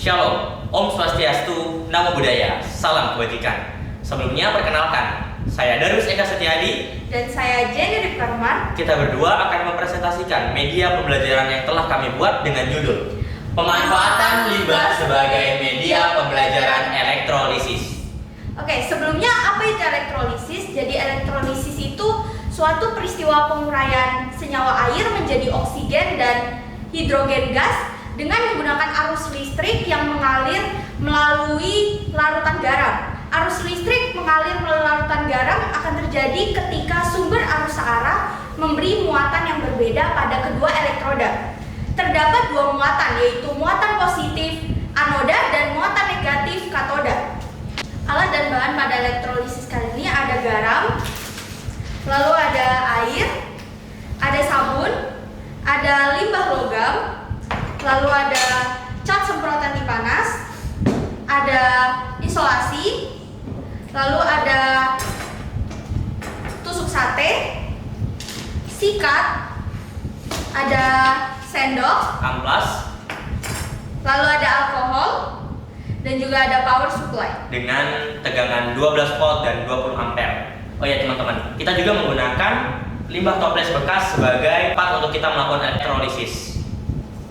Shalom, Om Swastiastu, Namo Buddhaya, salam kebajikan. Sebelumnya perkenalkan, saya Darus Eka Setiadi dan saya Jenny Rifkarmar. Kita berdua akan mempresentasikan media pembelajaran yang telah kami buat dengan judul Pemanfaatan Limbah sebagai Media Pembelajaran Elektrolisis. Oke, sebelumnya apa itu elektrolisis? Jadi elektrolisis itu suatu peristiwa penguraian senyawa air menjadi oksigen dan hidrogen gas dengan menggunakan arus listrik yang mengalir melalui larutan garam. Arus listrik mengalir melalui larutan garam akan terjadi ketika sumber arus searah memberi muatan yang berbeda pada kedua elektroda. Terdapat dua muatan, yaitu muatan positif anoda dan muatan negatif katoda. Alat dan bahan pada elektrolisis kali ini ada garam, lalu ada air, ada sabun, ada limbah logam, lalu ada cat semprotan anti panas, ada isolasi, lalu ada tusuk sate, sikat, ada sendok, amplas, lalu ada alkohol, dan juga ada power supply dengan tegangan 12 volt dan 20 ampere. Oh ya teman-teman, kita juga menggunakan limbah toples bekas sebagai part untuk kita melakukan elektrolisis.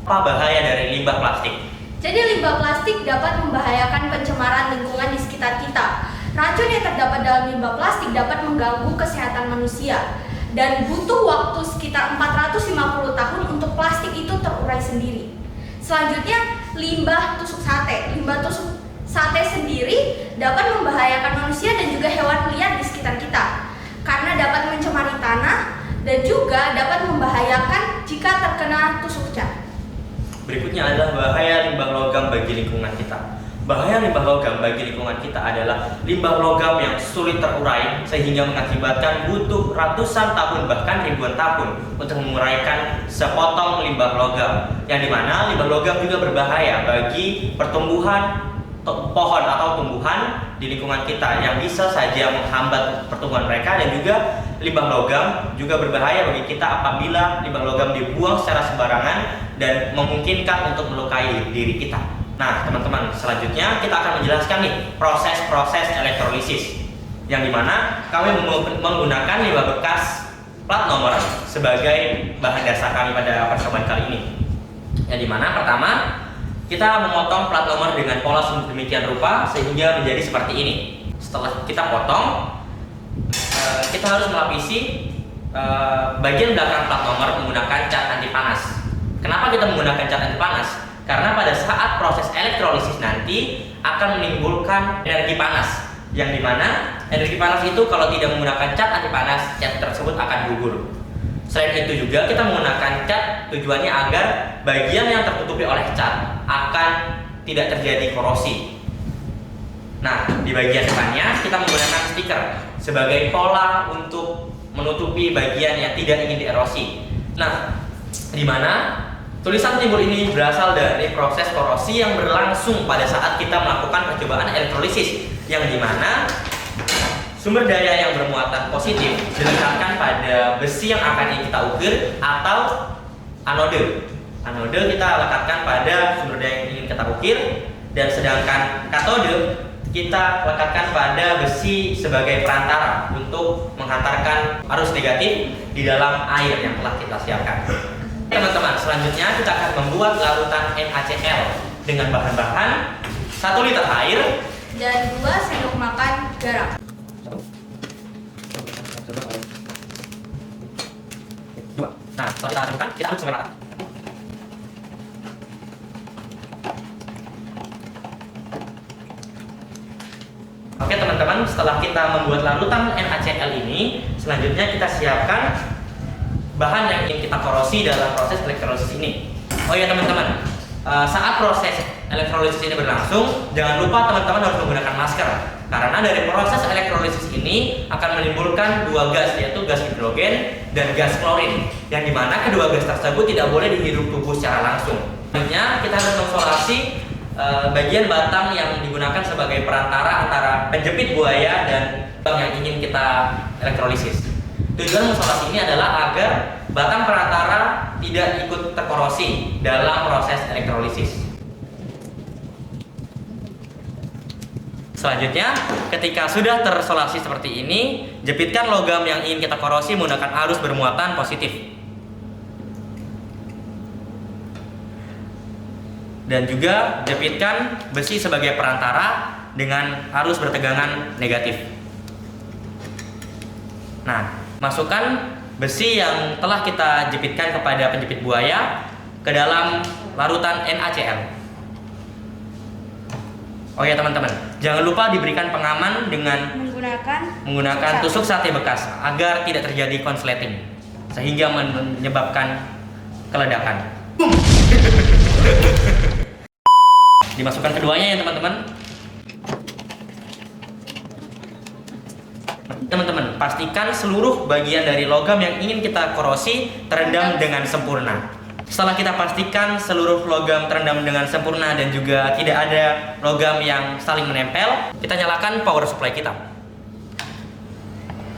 Apa bahaya dari limbah plastik? Jadi limbah plastik dapat membahayakan pencemaran lingkungan di sekitar kita. Racun yang terdapat dalam limbah plastik dapat mengganggu kesehatan manusia dan butuh waktu sekitar 450 tahun untuk plastik itu terurai sendiri. Selanjutnya, limbah tusuk sate. Limbah tusuk sate sendiri dapat membahayakan manusia dan juga hewan liar di sekitar kita karena dapat mencemari tanah dan juga dapat membahayakan jika terkena tusuk cat. Berikutnya adalah bahaya limbah logam bagi lingkungan kita. Bahaya limbah logam bagi lingkungan kita adalah limbah logam yang sulit terurai sehingga mengakibatkan butuh ratusan tahun bahkan ribuan tahun untuk menguraikan sepotong limbah logam. Yang dimana limbah logam juga berbahaya bagi pertumbuhan pohon atau tumbuhan di lingkungan kita yang bisa saja menghambat pertumbuhan mereka, dan juga limbah logam juga berbahaya bagi kita apabila limbah logam dibuang secara sembarangan dan memungkinkan untuk melukai diri kita. Nah teman-teman, selanjutnya kita akan menjelaskan nih proses-proses elektrolisis yang dimana kami menggunakan limbah bekas plat nomor sebagai bahan dasar kami pada percobaan kali ini. Yang dimana pertama, kita memotong plat nomor dengan pola sedemikian rupa sehingga menjadi seperti ini. Setelah kita potong, kita harus melapisi bagian belakang plat nomor menggunakan cat anti panas. Kenapa kita menggunakan cat anti panas? Karena pada saat proses elektrolisis nanti akan menimbulkan energi panas, yang dimana energi panas itu kalau tidak menggunakan cat anti panas, cat tersebut akan gugur. Selain itu juga kita menggunakan cat tujuannya agar bagian yang tertutupi oleh cat akan tidak terjadi korosi. Nah, di bagian depannya kita menggunakan stiker sebagai pola untuk menutupi bagian yang tidak ingin dierosi. Nah, di mana tulisan timbul ini berasal dari proses korosi yang berlangsung pada saat kita melakukan percobaan elektrolisis, yang dimana sumber daya yang bermuatan positif diletakkan pada besi yang akan kita ukir atau anode. Anode kita letakkan pada sumber daya yang ingin kita ukir, dan sedangkan katode kita letakkan pada besi sebagai perantara untuk menghantarkan arus negatif di dalam air yang telah kita siapkan. Teman-teman, selanjutnya kita akan membuat larutan NaCl dengan bahan-bahan 1 liter air dan 2 sendok makan garam. Nah, setelah kita adukkan, kita aduk sampai rata. Oke teman-teman, setelah kita membuat larutan NaCl ini, selanjutnya kita siapkan bahan yang ingin kita korosi dalam proses elektrolisis ini. Oh ya teman-teman, saat proses elektrolisis ini berlangsung, jangan lupa teman-teman harus menggunakan masker, karena dari proses elektrolisis ini akan menimbulkan dua gas, yaitu gas hidrogen dan gas klorin, yang dimana kedua gas tersebut tidak boleh dihirup tubuh secara langsung. Selanjutnya kita harus mengisolasi bagian batang yang digunakan sebagai perantara antara penjepit buaya dan bank yang ingin kita elektrolisis. Tujuan mengisolasi ini adalah agar batang perantara tidak ikut terkorosi dalam proses elektrolisis. Selanjutnya, ketika sudah terisolasi seperti ini, jepitkan logam yang ingin kita korosi menggunakan arus bermuatan positif. Dan juga jepitkan besi sebagai perantara dengan arus bertegangan negatif. Nah, masukkan besi yang telah kita jepitkan kepada penjepit buaya ke dalam larutan NaCl. Oh ya teman-teman, jangan lupa diberikan pengaman dengan menggunakan tusuk sate bekas agar tidak terjadi konsleting sehingga menyebabkan keledakan. Dimasukkan keduanya ya teman-teman. Teman-teman, pastikan seluruh bagian dari logam yang ingin kita korosi terendam dengan sempurna. Setelah kita pastikan seluruh logam terendam dengan sempurna dan juga tidak ada logam yang saling menempel, kita nyalakan power supply kita.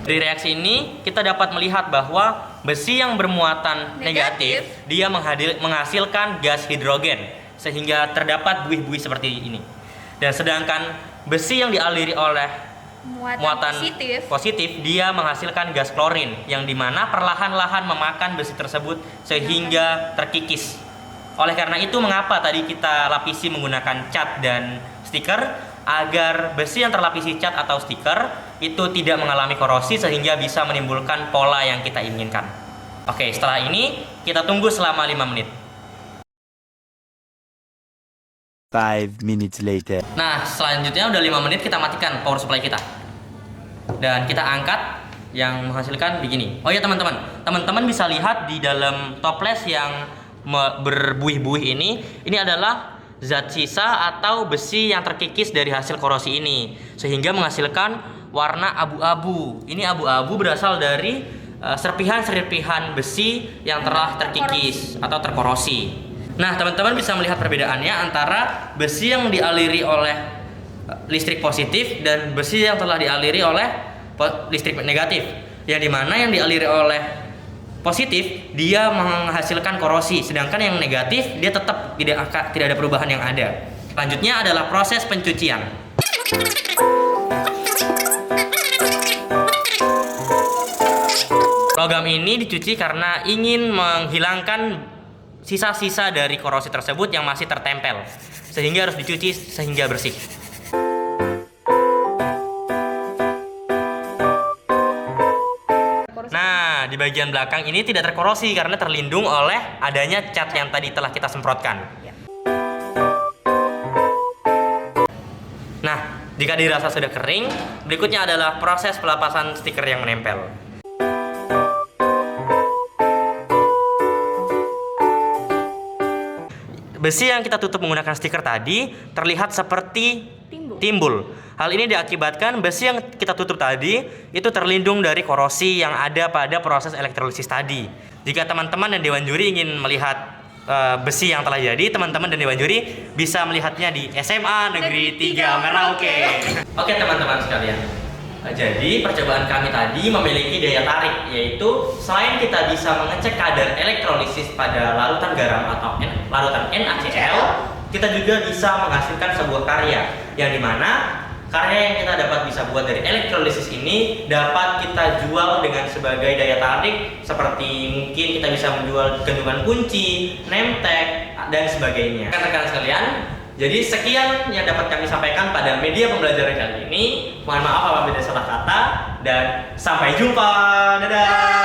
Dari reaksi ini, kita dapat melihat bahwa besi yang bermuatan negatif dia menghasilkan gas hidrogen, sehingga terdapat buih-buih seperti ini. Dan sedangkan besi yang dialiri oleh muatan positif dia menghasilkan gas klorin yang dimana perlahan-lahan memakan besi tersebut sehingga terkikis. Oleh karena itu mengapa tadi kita lapisi menggunakan cat dan stiker agar besi yang terlapisi cat atau stiker itu tidak mengalami korosi sehingga bisa menimbulkan pola yang kita inginkan. Oke, setelah ini kita tunggu selama 5 menit. 5 minutes later. Nah, selanjutnya udah 5 menit kita matikan power supply kita. Dan kita angkat yang menghasilkan begini. Oh ya teman-teman, teman-teman bisa lihat di dalam toples yang berbuih-buih ini adalah zat sisa atau besi yang terkikis dari hasil korosi ini sehingga menghasilkan warna abu-abu. Ini abu-abu berasal dari serpihan-serpihan besi yang telah terkikis atau terkorosi. Nah, teman-teman bisa melihat perbedaannya antara besi yang dialiri oleh listrik positif dan besi yang telah dialiri oleh listrik negatif. Yang dimana yang dialiri oleh positif dia menghasilkan korosi, sedangkan yang negatif dia tetap tidak ada perubahan yang ada. Selanjutnya adalah proses pencucian. Logam ini dicuci karena ingin menghilangkan sisa-sisa dari korosi tersebut yang masih tertempel, sehingga harus dicuci sehingga bersih. Nah, di bagian belakang ini tidak terkorosi karena terlindung oleh adanya cat yang tadi telah kita semprotkan. Nah, jika dirasa sudah kering, berikutnya adalah proses pelapasan stiker yang menempel. Besi yang kita tutup menggunakan stiker tadi terlihat seperti timbul. Hal ini diakibatkan besi yang kita tutup tadi itu terlindung dari korosi yang ada pada proses elektrolisis tadi. Jika teman-teman dan Dewan Juri ingin melihat besi yang telah jadi, teman-teman dan Dewan Juri bisa melihatnya di SMA Negeri 3 Merauke. Oke teman-teman sekalian. Jadi percobaan kami tadi memiliki daya tarik, yaitu selain kita bisa mengecek kadar elektrolisis pada larutan garam atau larutan NaCl, kita juga bisa menghasilkan sebuah karya, yang dimana karya yang kita dapat bisa buat dari elektrolisis ini dapat kita jual dengan sebagai daya tarik, seperti mungkin kita bisa menjual gantungan kunci, name tag, dan sebagainya. Rekan-rekan sekalian, jadi sekian yang dapat kami sampaikan pada media pembelajaran kali ini. Mohon maaf apabila salah kata dan sampai jumpa. Dadah.